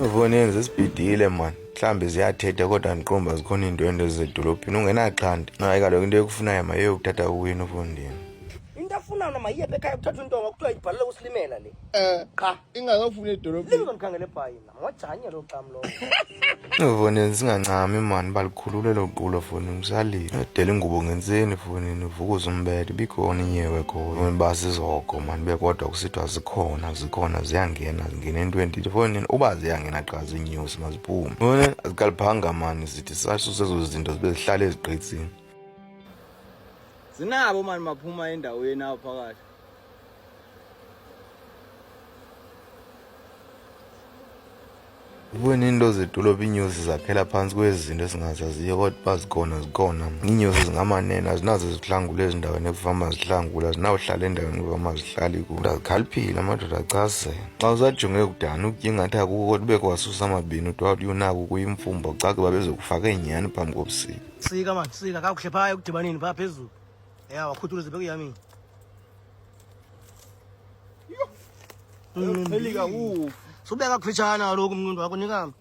Uvoneni zisibhidile man. Mhlambe ziyathetha kodwa ndiqomba zikhona iindwendwe zedolophini ungenaxhanti. Hayi kaloku into ekufunayo maye uthatha uwini ufundini. Into afunayo mayiye ekhaya kuthatha intonga kuthiwa ibhalele usilimela le. Cha ingakafuni edolobheni. Lingizokhangela eBhayina. Ngojanye lo xam lo. Uvoneni singancami man balikhulule lo qulo foni ngisalile. Edela ingubo ngenseni fonini uvukuza umbede bikhona inyewe khona. Basizoko man bekodwa kusithwa zikhona ziyangena zingena entweni fonini uba ziyangena xa zinyosi maziphume. Wona azikaliphanga man sithi sasuse ezo zinto zibe zihlale ezigqitsini. Sinabo mani maphuma endaweni apha phakathi. Ubone into zedolophi inyosi zakhela phansi kwezinto esingazaziyo kodwa zikhona. Inyosi zingamanene azinazo zihlangula ezindaweni ekufama zihlangula zinawuhlala endaweni ekufama zihlali kuyo. Azikhaliphile amadoda achase. Xa usajonge kudana ukutya ingathi akuko kodwa ube kwasusa amabini udwa uyonako kuyimfumba ucake babezokufaka inyani phambi kobusika. Sika man, sika kakuhle phaya ekudibanini phaa phezulu. Ya wakhuthula zibe kuyami. Elika ufu. Subeka kufitshana kaloku umnqondo wakho nikami.